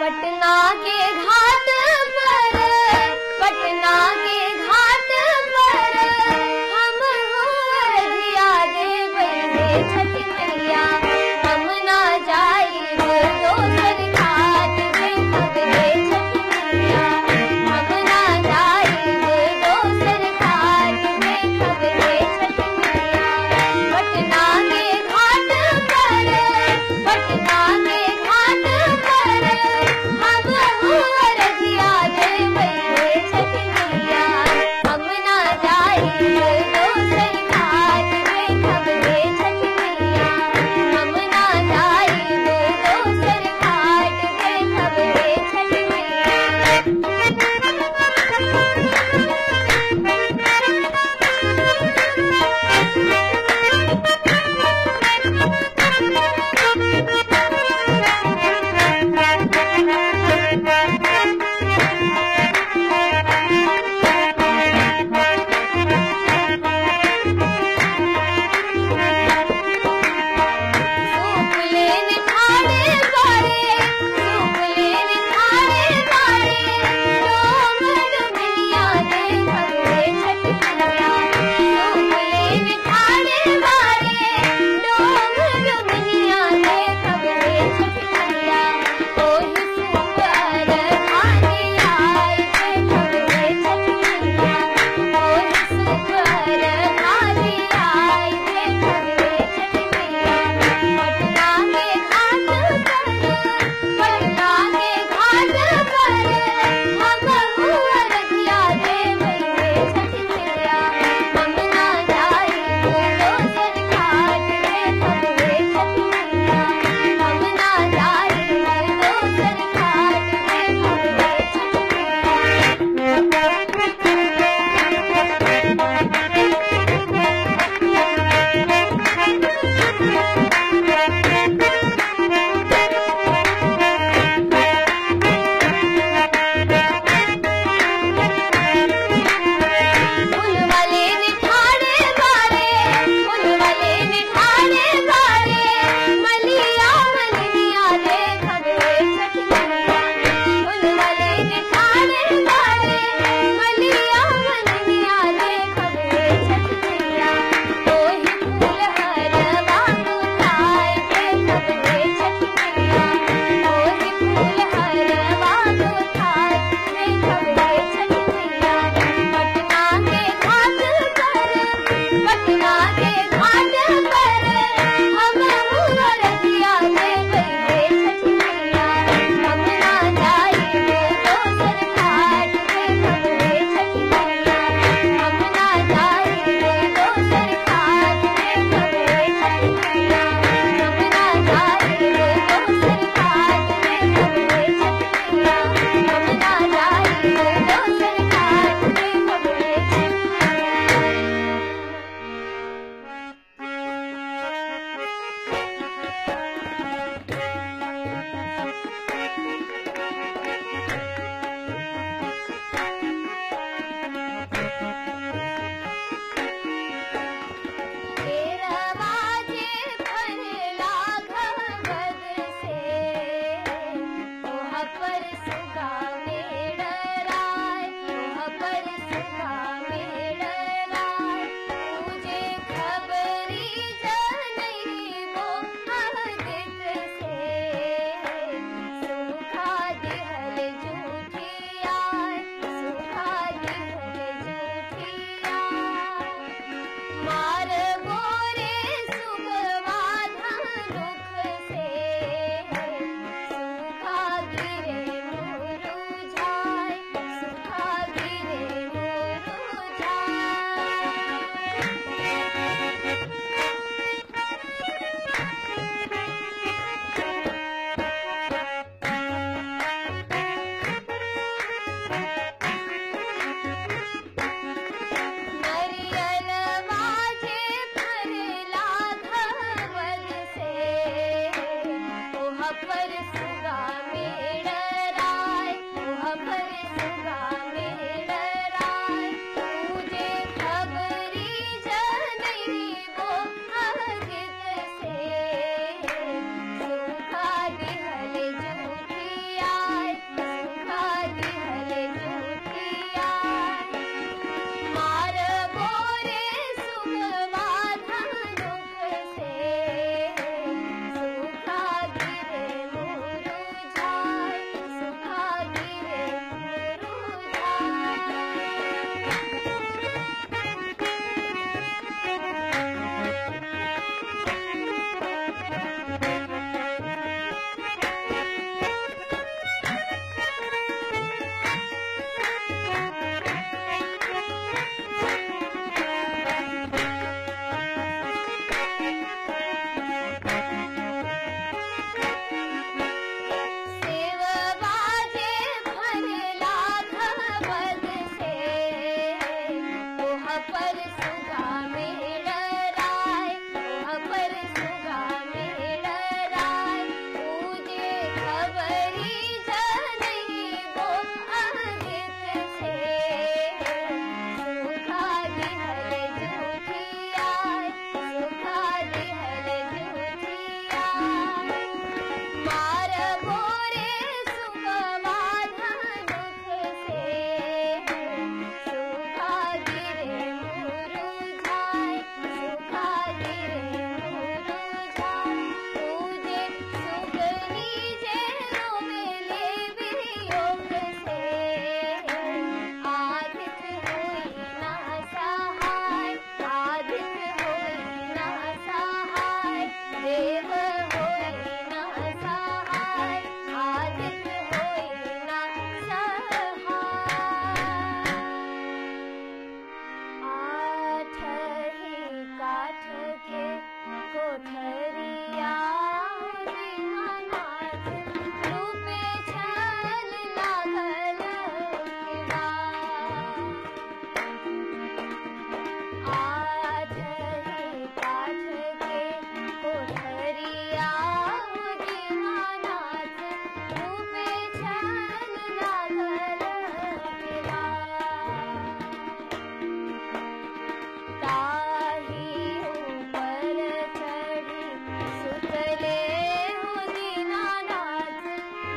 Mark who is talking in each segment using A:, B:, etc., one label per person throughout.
A: पटना के घाट पर, पटना के घाट पर हम रधिया देबै हे छठी मैया। हम ना जाइब दोसर घाट देखब हे छठी मैया। हम ना जाइब दोसर घाट देखब हे छठी मैया। पटना के घाट पर, पटना के घाट पर हम रधिया देबै हे छठी मैया। हम ना जाइब दोसर घाट देखब हे छठी मैया। हम ना जाइब दोसर घाट देखब हे छठी मैया।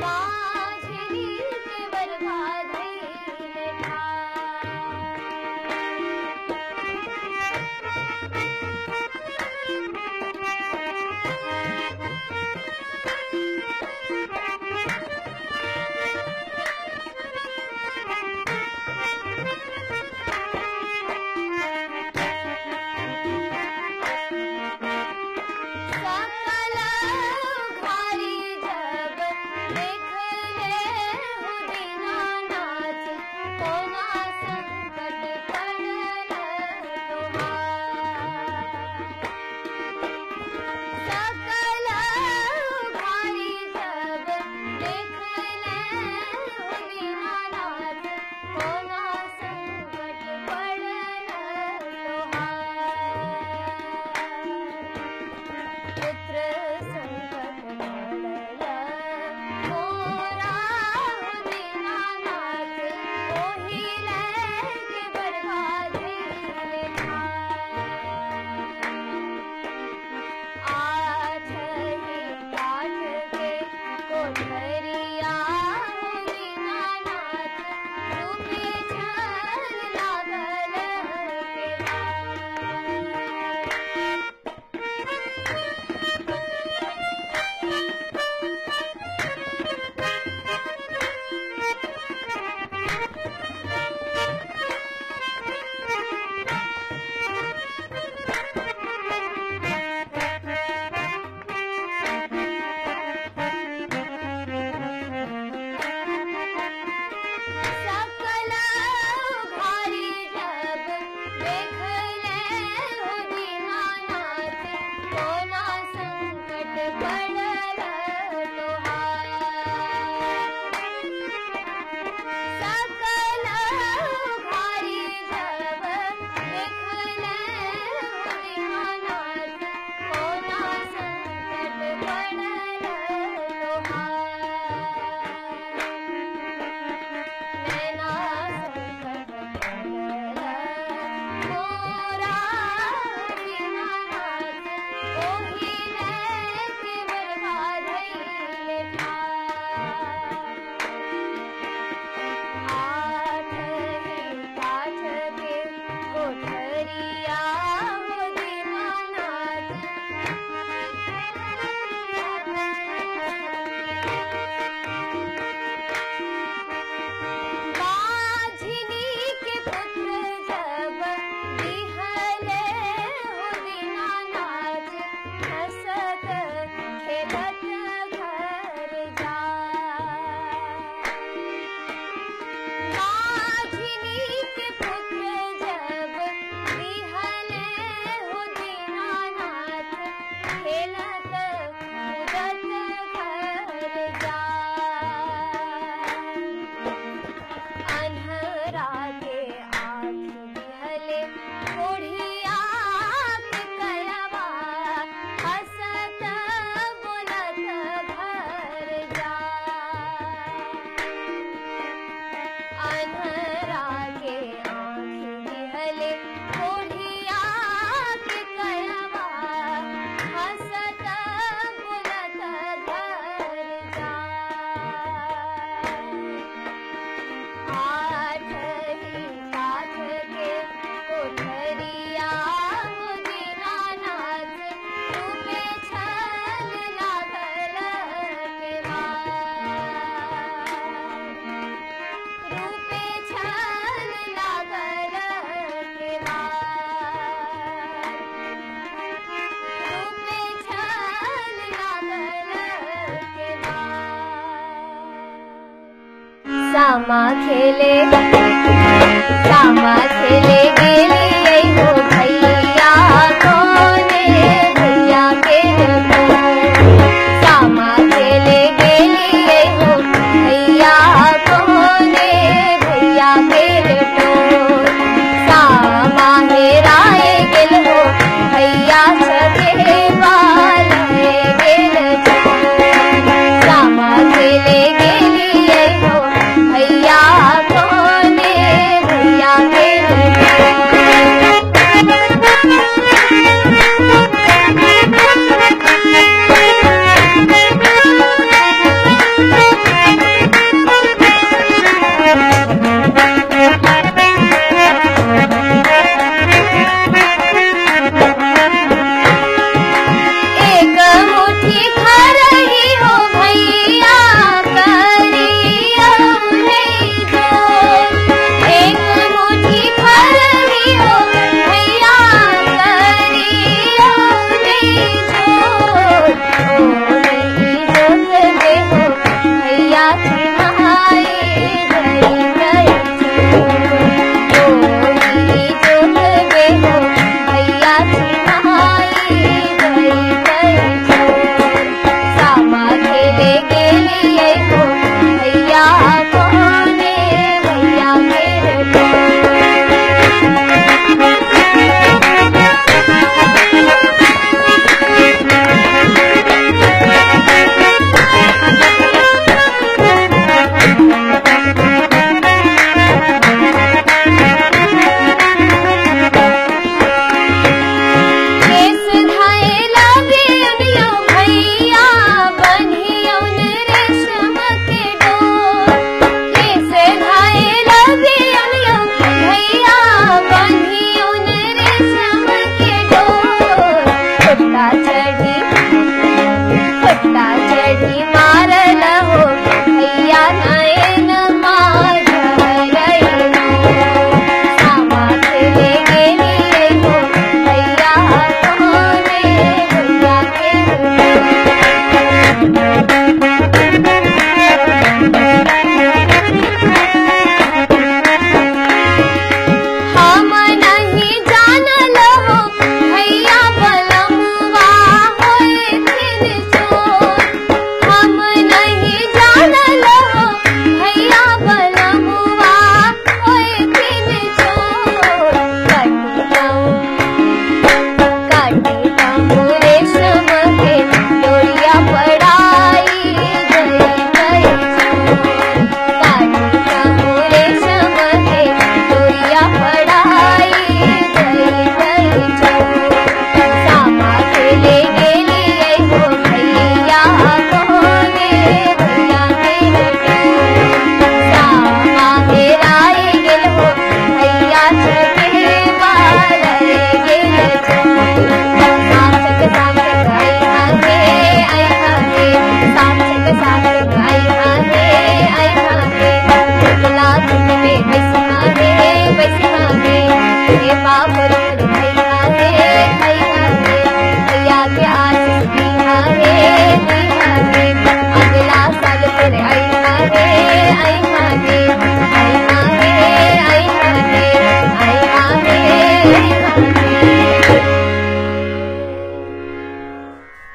A: माझी के बरखा धैले सकल घारी जब देखले हो दीनानाथ कोना संकट पड़ल तोहार सकल घारी जब देखले हो दीनानाथ कोना संकट पड़ल तोहार पुत्र संकट पड़ल मोरा दीनानाथ ओहि लेके बरखा धैले आठ ही काठ के कोठरिया हो दीनानाथ रूपे छल लागल के सकल घारी जब देखले हो दीनानाथ कोना संकट पड़ल तोहार सकल घारी जब देखले हो दीनानाथ कोना संकट पड़ल तोहार नैना संकट पड़ल मोरा दीनानाथ ओहि लेके बरखा धैले आठ ही काठ के कोठरिया हो दीनानाथ माझी के पुत्र जब दिहले हो दीनानाथ हंसत खेलत घर जा माझी के पुत्र जब दिहले हो दीनानाथ खेलत कूदत घर जा अन्हरा के आँख दिहले कोढ़िया के कयवा हंसत बोलत घर जा अन्हरा के आँख दिहले कोढ़िया के कयवा हंसत बोलत घर जा आठ ही काठ के कोठरिया हो दीनानाथ रूपे छल लागल के रूपे छल लागल के रूपे छल लागल के सामा खेले गेली हो भैया कोने भैया के सामा खेले गेली हो भैया कोने भैया के सामा हेराए गेल हो भैया सके बाल गेल सामा खेले गेली हो भैया कोने भैया के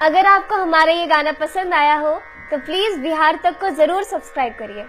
A: अगर आपको हमारा ये गाना पसंद आया हो तो प्लीज बिहार तक को जरूर सब्सक्राइब करिए।